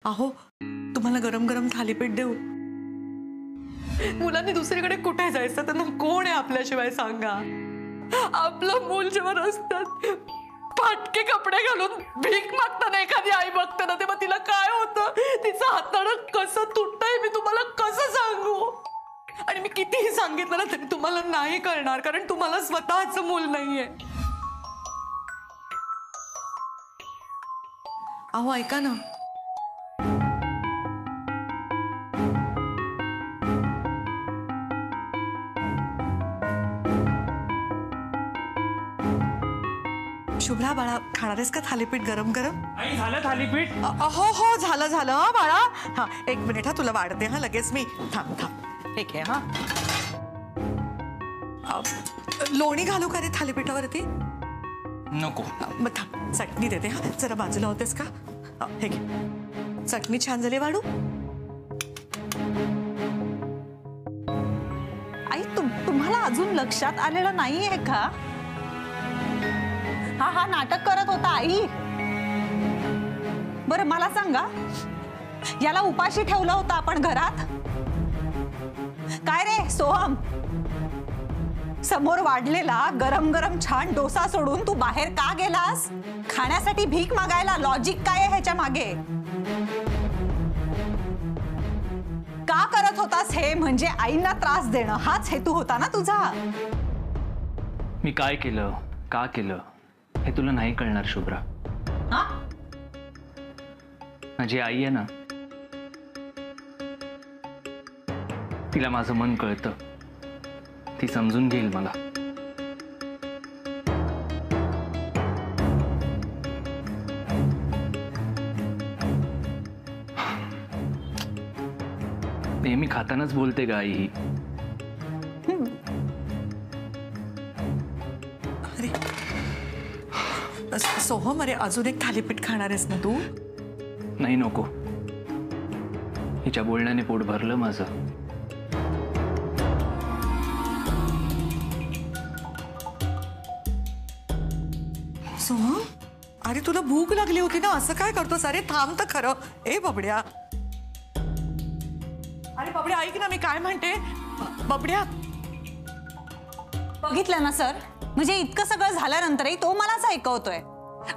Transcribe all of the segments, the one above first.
अहो तुम्हाला गरम गरम थालीपीठ देऊ? मुलांनी दुसरीकडे कुठे जायचं? त्यांना कोण आहे आपल्याशिवाय सांगा? आपलं मूल जेव्हा रस्त्यात फाटके कपडे घालून भीक मागताना एखादी आई बघते ना, तेव्हा तिला काय होतं, तिचं हाताळं कसं तुटतंय मी तुम्हाला कसं सांगू? आणि मी कितीही सांगितलं ना तरी तुम्हाला नाही कळणार, कारण तुम्हाला स्वतःचं मूल नाहीये. अहो ऐका ना, शुभ्रा बाळा खाणार आहेस का थालीपीठ गरम गरम? आई झालं थालीपीठ? हो हो झालं झालं बाळा. हा एक मिनिट, हा तुला वाढते. हा लगेच मी. थांब थांब ठीक आहे. हा लोणी घालू का रे थालीपीठावरती? नको. मग थांब चटणी देते. हा जरा बाजूला होतेस का? हे घे चटणी. छान झाली वाढू? आई तुम्हाला अजून लक्षात आलेलं नाहीये का? हा नाटक करत होता आई. बरं मला सांगा, याला उपाशी ठेवलं होतं आपण घरात? काय रे सोहम, समोर वाढलेला गरम गरम छान डोसा सोडून तू बाहेर का गेलास? खाण्यासाठी भीक मागायला? लॉजिक काय आहे ह्याच्या मागे? का करत होतास हे? म्हणजे आईंना त्रास देणं हाच हेतू होता ना तुझा? मी काय केलं, का केलं हे तुला नाही कळणार शुभ्रा. माझी आई आहे ना, तिला माझं मन कळतं. ती समजून घेईल मला. नेहमी खातानाच बोलते का आई ही? सोहम अरे अजून एक थालीपीठ खाणार आहेस ना तू? नाही नको. हिच्या बोलण्याने पोट भरलं माझं. सोहम अरे तुला भूक लागली होती ना, असं काय करतोस? अरे थांब तर खरं. ए बबड्या, अरे बबड्या ऐक ना, मी काय म्हणते. बबड्या बघितलं ना सर, म्हणजे इतकं सगळं झाल्यानंतरही तो मलाच ऐकवतोय.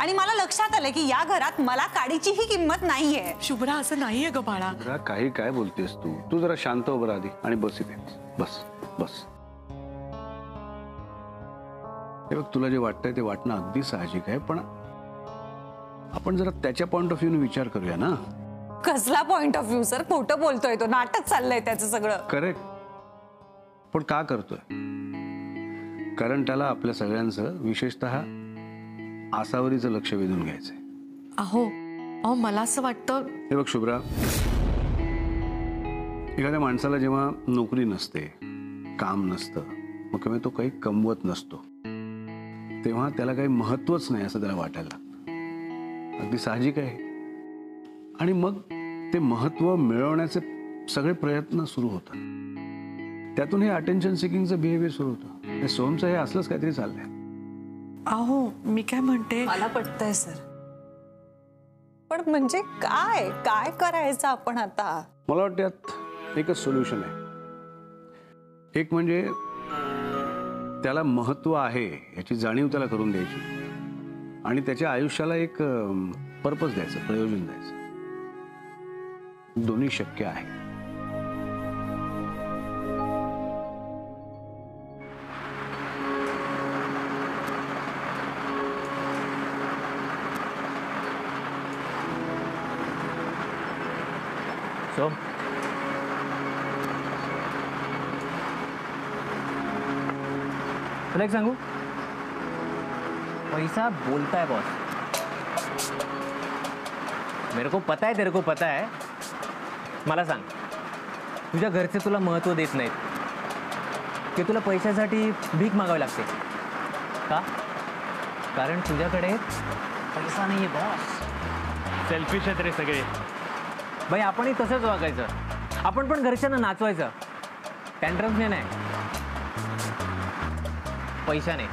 आणि मला लक्षात आलं की या घरात मला काडीचीही किंमत नाहीये. शुभ्रा असं नाहीये ग बाळा. काही काय बोलतेस तू जरा शांत हो बरं आधी आणि बस इथे. बस बस. हे बघ, तुला जे वाटतंय ते वाटणं अगदी साहजिक आहे, पण आपण जरा त्याच्या पॉइंट ऑफ व्ह्यूने विचार करूया ना. कसला पॉइंट ऑफ व्ह्यू सर? खोटं बोलतोय तो, नाटक चाललंय त्याचं सगळं. करेक्ट. पण का करतोय? कारण त्याला आपल्या सगळ्यांचं, विशेषतः आसावरीचं लक्ष वेधून घ्यायचंय. अहो मला असं वाटतं. हे बघ शुभ्रा, एखाद्या माणसाला जेव्हा नोकरी नसते, काम नसतं, मग किंवा तो काही कमवत नसतो, तेव्हा त्याला काही महत्वच नाही असं त्याला वाटायला लागतं. अगदी साहजिक आहे. आणि मग ते महत्व मिळवण्याचे सगळे प्रयत्न सुरू होतात. त्यातून हे अटेन्शन सिकिंगचं बिहेवियर सुरू होतं. हे सोहमचं हे असलंच काहीतरी चाललंय. अहो मी काय म्हणते, मला पटतंय सर, पण म्हणजे काय काय करायचं आपण आता? मला वाटतं यात एकच सोल्युशन आहे. एक म्हणजे त्याला महत्व आहे याची जाणीव त्याला करून द्यायची आणि त्याच्या आयुष्याला एक पर्पज द्यायचं, प्रयोजन द्यायचं. दोन्ही शक्य आहे. सोम, तुला एक सांगू, पैसा बोलता है बॉस. मेरे को पता है, तेरे को पता है. मला सांग, तुझ्या घरचे तुला महत्व देत नाहीत की तुला पैशासाठी भीक मागावी लागते का? कारण तुझ्याकडे पैसा नाहीये बॉस. सेल्फिश आहेत रे सगळे. भाई आपणही तसंच वागायचं. आपण पण घरच्यांना नाचवायचं, टँट्रम्सने नाही, पैशाने.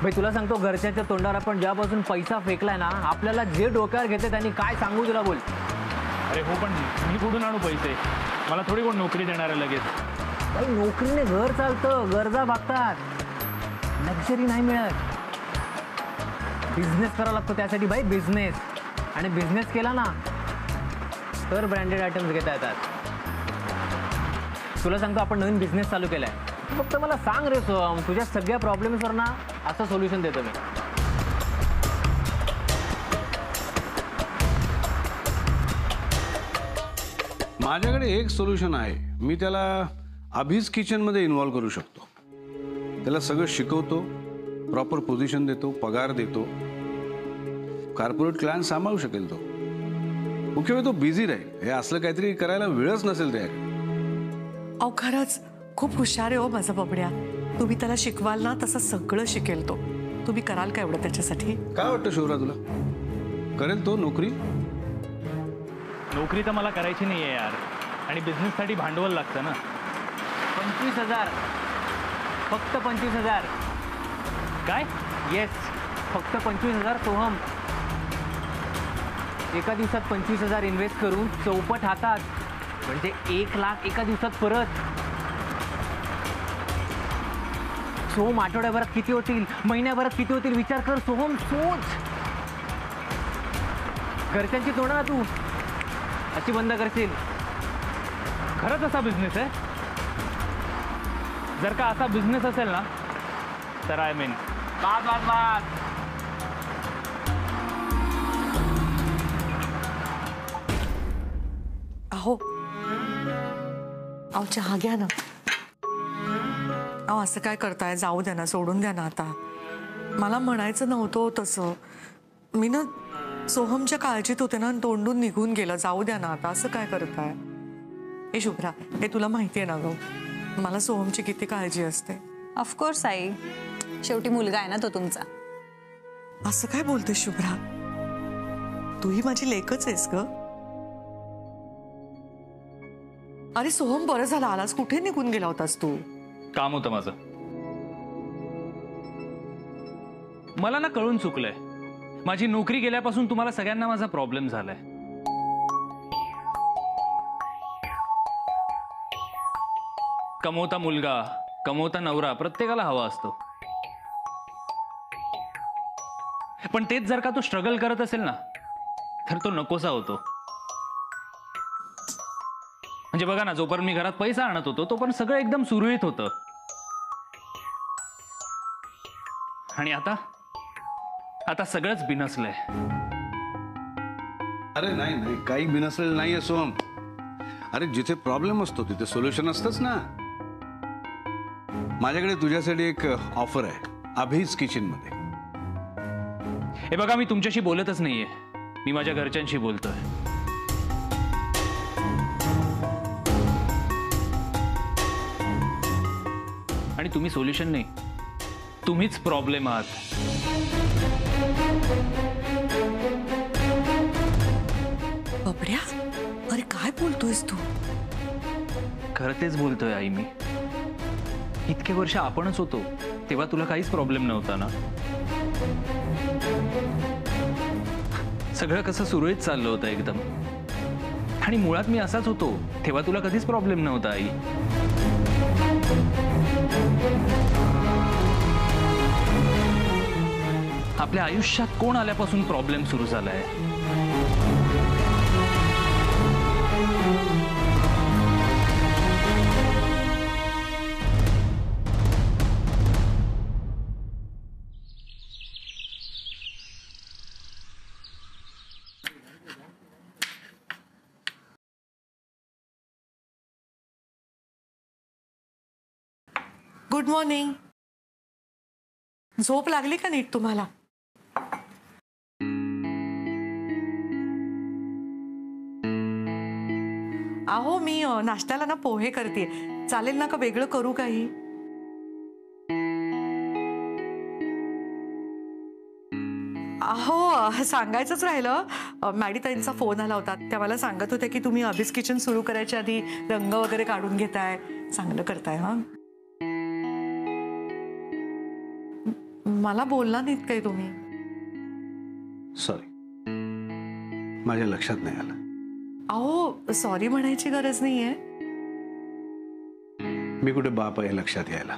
भाई तुला सांगतो, घरच्याच्या तोंडावर आपण ज्यापासून पैसा फेकलाय ना, आपल्याला जे डोक्यावर घेते त्यांनी काय सांगू तुला. बोल. अरे हो, पण मी कुठून आणू पैसे? मला थोडी कोण नोकरी देणार आहे लगेच. भाई नोकरीने घर चालतं, गरजा भागतात, लक्झरी नाही मिळत. बिझनेस करावा लागतो त्यासाठी भाई, बिझनेस. आणि बिझनेस केला ना तर ब्रँडेड आयटम्स घेता येतात. तुला सांगतो आपण नवीन बिझनेस चालू केलाय. फक्त मला सांग रे सोहम, तुझ्या सगळ्या प्रॉब्लेम्सवर ना असं सोल्युशन देतो मी. माझ्याकडे एक सोल्युशन आहे. मी त्याला अभिज किचनमध्ये इन्व्हॉल्व करू शकतो. त्याला सगळं शिकवतो, प्रॉपर पोझिशन देतो, पगार देतो. कॉर्पोरेट क्लायंट सांभाळू शकेल तो. मुख्य तो बिझी राहील. हे असलं काहीतरी करायला वेळच नसेल त्याकडे. अहो खरंच खूप हुशार आहे हो माझा बबड्या. तुम्ही त्याला शिकवाल ना तसं सगळं शिकेल तो. तुम्ही कराल का एवढं त्याच्यासाठी? काय वाटतं शौर्या तुला, करेल तो नोकरी? नोकरी तर मला करायची नाही आहे यार, आणि बिझनेससाठी भांडवल लागतं ना. 25,000, फक्त 25,000. काय? येस, फक्त 25,000 सोहम. एका दिवसात 25,000 इन्व्हेस्ट करून चौपट हातात, म्हणजे 1,00,000 एका दिवसात परत. सोहम आठवड्याभरात किती होतील, महिन्याभरात किती होतील विचार कर सोहम, सोच. घरच्यांची तोंड ना तू अशी बंद करशील. खरंच असा बिझनेस आहे? जर का असा बिझनेस असेल ना तर आय मीन बाद बाद बाद. अहो अहो चहा घ्या ना. अहो असं काय करताय? जाऊ द्या ना, सोडून द्या ना आता. मला म्हणायचं नव्हतं तसं. मी ना सोहमच्या काळजीत होते ना, तोंडून निघून गेलं. जाऊ द्या ना आता, असं काय करताय? हे शुभ्रा, हे तुला माहिती आहे ना गं, मला सोहमची किती काळजी असते. ऑफकोर्स आई, शेवटी मुलगा आहे ना तो तुमचा. असं काय बोलते शुभ्रा? तूही माझी लेकच आहेस ग. अरे सोहम, बरं झालं आलास. कुठे निघून गेला होतास तू? काम होतं माझं. मला ना कळून चुकलंय. माझी नोकरी गेल्यापासून तुम्हाला सगळ्यांना माझा प्रॉब्लेम झालाय. कमवता मुलगा, कमवता नवरा प्रत्येकाला हवा असतो. पण तेच जर का तो स्ट्रगल करत असेल ना तर तो नकोसा होतो. म्हणजे बघा ना, जोपर्यंत मी घरात पैसा आणत होतो तोपर्यंत सगळं एकदम सुरळीत होतं. आणि आता आता सगळंच बिनसलंय. अरे नाही नाही, काही बिनसलेलं नाहीये सोहम. अरे जिथे प्रॉब्लेम असतो तिथे सोल्युशन असतंच ना. माझ्याकडे तुझ्यासाठी एक ऑफर आहे अभिज किचन मध्ये. हे बघा, मी तुमच्याशी बोलतच नाहीये, मी माझ्या घरच्यांशी बोलतोय. आणि तुम्ही सोल्युशन नाही, तुम्हीच प्रॉब्लेम आहात. बबड्या, अरे काय बोलतोयस तू? खरं तेच बोलतोय आई मी. इतके वर्ष आपणच होतो तेव्हा तुला काहीच प्रॉब्लेम नव्हता ना. सगळं कसं सुरळीत चाललं होतं एकदम. आणि मुळात मी असाच होतो तेव्हा तुला कधीच प्रॉब्लेम नव्हता आई. आपल्या आयुष्यात कोण आल्यापासून प्रॉब्लेम सुरू झालाय? Good morning. झोप लागली का नीट तुम्हाला? अहो मी नाश्त्याला ना पोहे करते. चालेल ना का वेगळं करू काही? अहो सांगायचंच राहिलं, मॅडीताईंचा फोन आला होता. त्या मला सांगत होत्या की तुम्ही अभिज किचन सुरू करायच्या आधी रंग वगैरे काढून घेताय. चांगलं करताय. हा, मला बोलला नाहीत काय तुम्ही? सॉरी, माझ्या लक्षात नाही आलं. अहो सॉरी म्हणायची गरज नाहीये. मी कुठे बाप आहे लक्षात यायला.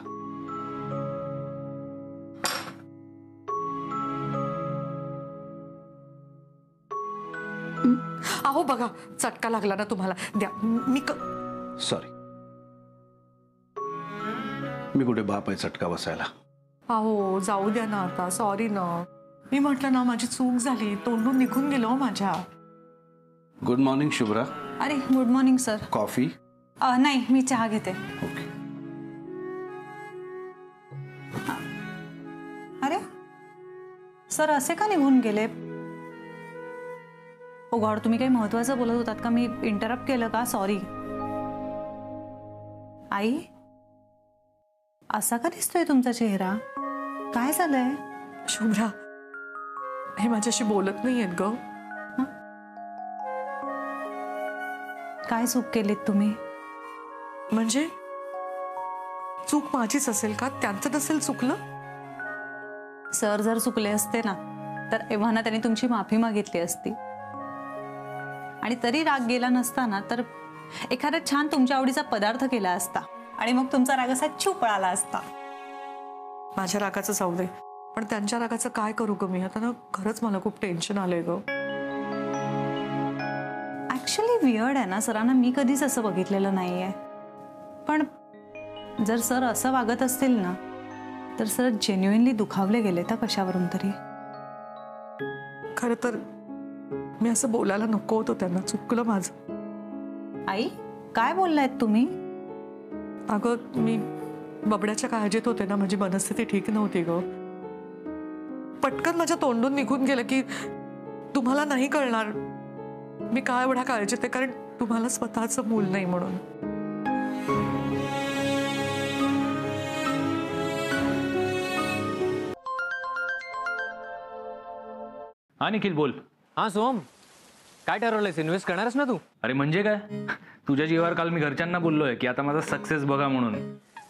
अहो बघा चटका लागला ना तुम्हाला, द्या मी सॉरी, मी कुठे बाप आहे चटका बसायला. अहो जाऊ द्या ना आता, सॉरी ना. मी म्हटलं ना माझी चूक झाली, तोंडून निघून गेलो माझ्या. Good morning Shubhra. अरे गुड मॉर्निंग सर. कॉफी? नाही, मी चहा घेते. ओके. अरे सर असे का निघून गेले? ओ गॉड, तुम्ही काही महत्वाचं बोलत होतात का? मी इंटरप्ट केलं का? सॉरी. आई, असा का दिसतोय तुमचा चेहरा? काय झालंय? शुभ्रा हे माझ्याशी बोलत नाहीयेत ग. काय चूक केलीत तुम्ही? म्हणजे चूक माझीच असेल का? त्यांचं नसेल चुकलं? सर जर चुकले असते ना तर एव्हाना त्यांनी तुमची माफी मागितली असती, आणि तरी राग गेला नसता ना तर एखादा छान तुमच्या आवडीचा पदार्थ केला असता आणि मग तुमचा राग असा चूप पळाला असता. माझ्या रागाचं जाऊ दे, पण त्यांच्या रागाचं काय करू ग मी आता ना. खरंच मला खूप टेन्शन आलंय ग. ऍक्च्युली वियर्ड आहे ना, सरांना मी कधीच असं बघितलेलं नाहीये. पण जर सर असं वागत असतील ना तर सर जेन्युइनली दुखावले गेले तर कशावरून तरी. खरं तर मी असं बोलायला नको होतं त्यांना, चुकलं माझं. आई, काय बोललायत तुम्ही? अगं मी बबड्याच्या काळजीत होते ना, माझी मनस्थिती ठीक नव्हती ग. पटकन माझ्या तोंडून निघून गेलं की तुम्हाला नाही कळणार मी काय एवढ्या काळजीत आहे, कारण तुम्हाला स्वतःचं मूल नाही म्हणून. हा निखिल बोल. हा सोहम, काय ठरवलंयस? इन्व्हेस्ट करणारच ना तू? अरे म्हणजे काय, तुझ्या जीवावर काल मी घरच्यांना बोललोय की आता माझा सक्सेस बघा म्हणून.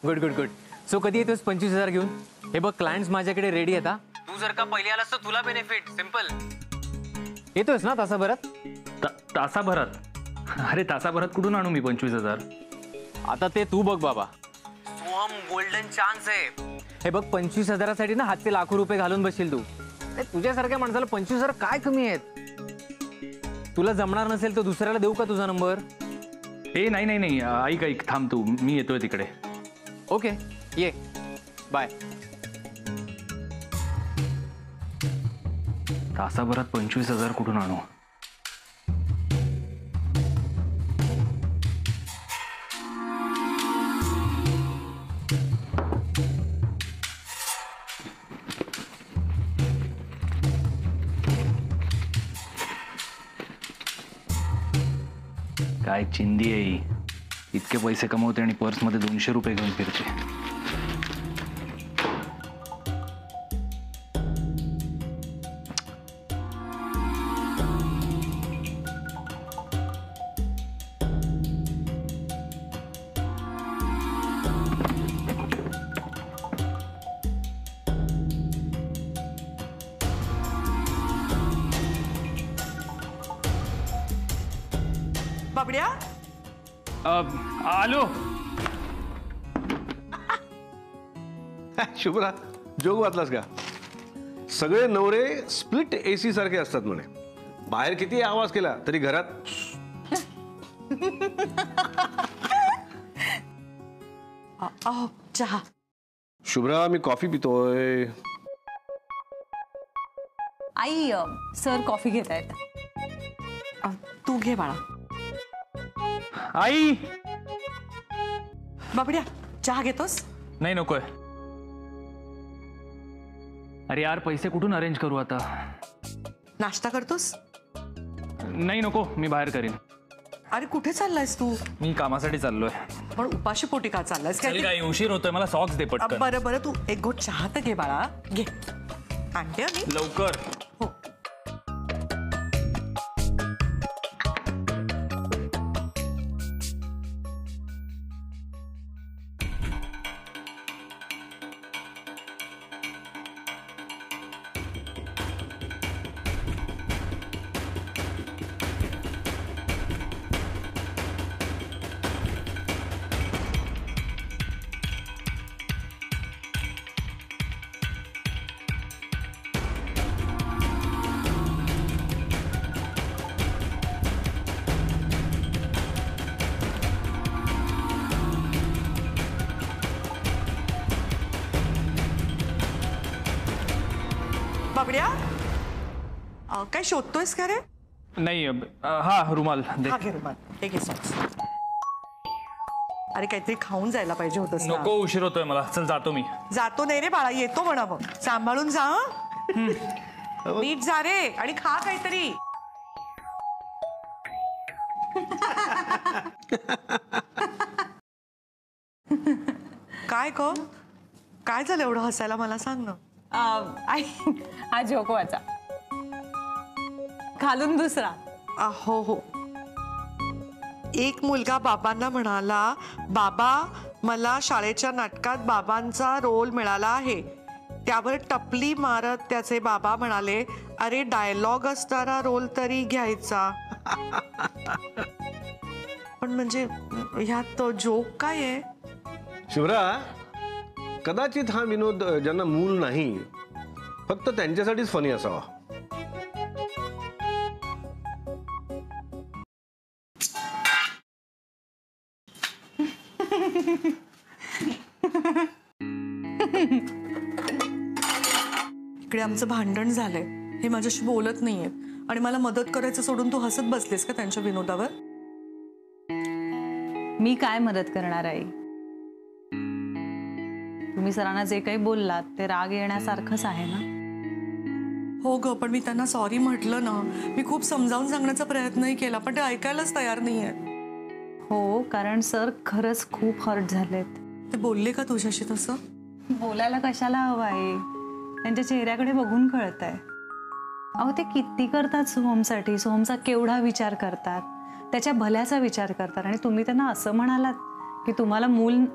Good good good. सो कधी येतोस 25,000 घेऊन? हे बघ क्लायंट्स माझ्याकडे रेडी आहेत. तू जर का पहिले आलास तर तुला बेनिफिट. सिम्पल. येतोयस ना तासाभरात? तासाभरात? अरे तासाभरात कुठून आणू मी 25,000? आता ते तू बघ बाबा. सोहम, गोल्डन चान्स आहे. हे बघ 25,000साठी ना हातचे लाखो रुपये घालून बसशील तू. तुझ्यासारख्या माणसाला 25,000 काय कमी आहेत? तुला जमणार नसेल तर दुसऱ्याला देऊ का तुझा नंबर? ए नाही नाही नाही, ऐक ऐक, थांब तू, मी येतोय तिकडे. ओके ये, बाय. तासाभरात 25,000 कुठून आणू? काय चिंदी आहे ही. इतके पैसे कमवते आणि पर्समध्ये 200 रुपये घेऊन फिरते. बाबड्या, आलो. शुभ्रा, जोग वाचलास का? सगळे नवरे स्प्लिट एसी सारखे असतात म्हणे. बाहेर किती आवाज केला तरी घरात चहा. शुभ्रा, मी कॉफी पितोय. आई, सर कॉफी घेत आहेत. तू घे बाळा. आई बाबड्या, चहा घेतोस? नाही नकोय. अरे यार, पैसे कुठून अरेंज करू आता? नाश्ता करतोस? नाही नको, मी बाहेर करीन. अरे कुठे चाललायस तू? मी कामासाठी चाललोय. पण उपाशी पोटी का चाललायस? चल, काय उशीर होतोय, मला सॉक्स दे पटकन. बरं बरं, तू एक घोट चहा तर घे बाळा, घे. आणते मी. लवकर. हो. बाबड्या काय शोधतोयस का रे? नाही हा रुमाल दे. हा घे रुमाल, हे घे सॉक्स. अरे काहीतरी खाऊन जायला पाहिजे होतंस ना. नको, उशीर होतोय मला. चल जातो मी. जातो नाही रे बाळा, येतो म्हणा मग. सांभाळून जा हं? नीट जा रे आणि खा काहीतरी. काय क काय झालं एवढं हसायला, मला सांग ना. आई हा जोकवाचा खालून दुसरा. हो हो. एक मुलगा बाबांना म्हणाला, बाबा मला शाळेच्या नाटकात बाबांचा रोल मिळाला आहे. त्यावर टपली मारत त्याचे बाबा म्हणाले, अरे डायलॉग असणारा रोल तरी घ्यायचा. पण म्हणजे ह्यात जोक काय आहे? शुभ्रा, कदाचित हा विनोद ज्यांना मूल नाही फक्त त्यांच्यासाठीच फनी असावा. इकडे आमचं भांडण झालंय, हे माझ्याशी बोलत नाहीये आणि मला मदत करायचं सोडून तू हसत बसलेस का त्यांच्या विनोदावर? मी काय मदत करणार आई? तुम्ही सरांना जे काही बोललात ते राग येण्यासारखंच आहे ना. हो ग, पण मी त्यांना सॉरी म्हटलं ना. मी खूप समजावून सांगण्याचा प्रयत्नही केला, पण ते ऐकायलाच तयार नाहीये. हो, कारण सर खरंच खूप हर्ट झालेत. ते बोलले का तुझ्याशी तसं? बोलायला कशाला हवं आहे? त्यांच्या चेहऱ्याकडे बघून कळतंय. अहो ते किती करतात सोहमसाठी, सोहमचा केवढा विचार करतात, त्याच्या भल्याचा विचार करतात. आणि तुम्ही त्यांना असं म्हणालात की तुम्हाला मूल.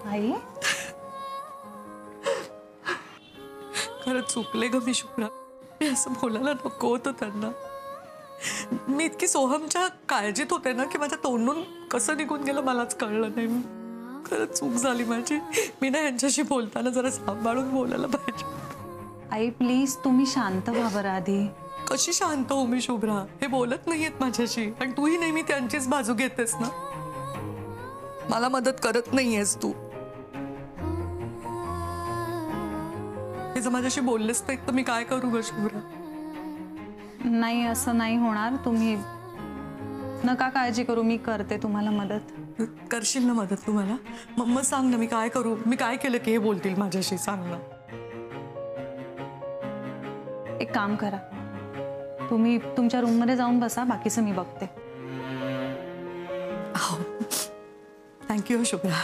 आई खरं चुकले ग मी शुभ्रा. मी असं बोलायला नको होतं त्यांना. मी इतकी सोहमच्या काळजीत होते ना की माझ्या तोंडून कसं निघून गेलं मलाच कळलं नाही. खरंच चूक झाली माझी. मी ना यांच्याशी बोलताना जरा सांभाळून बोलायला पाहिजे. आई प्लीज तुम्ही शांत व्हा बरं आधी. कशी शांत हो मी शुभ्रा? हे बोलत नाहीयेत माझ्याशी आणि तूही नेहमी त्यांचीच बाजू घेतेस ना. मला मदत करत नाहीयेस तू. हे जर माझ्याशी बोललेस नाही तर मी काय करू ग शुभ्रा? नाही असं नाही होणार. तुम्ही नका काळजी करू, मी करते तुम्हाला मदत. करशील ना मदत तू मला? मग सांग ना मी काय करू? मी काय केलं की हे बोलतील माझ्याशी? सांग ना. एक काम करा, तुम्ही तुमच्या रूममध्ये जाऊन बसा, बाकीचं मी बघते. थँक्यू शुभ्रा.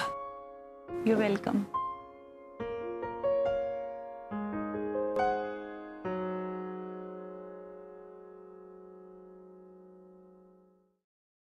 You welcome.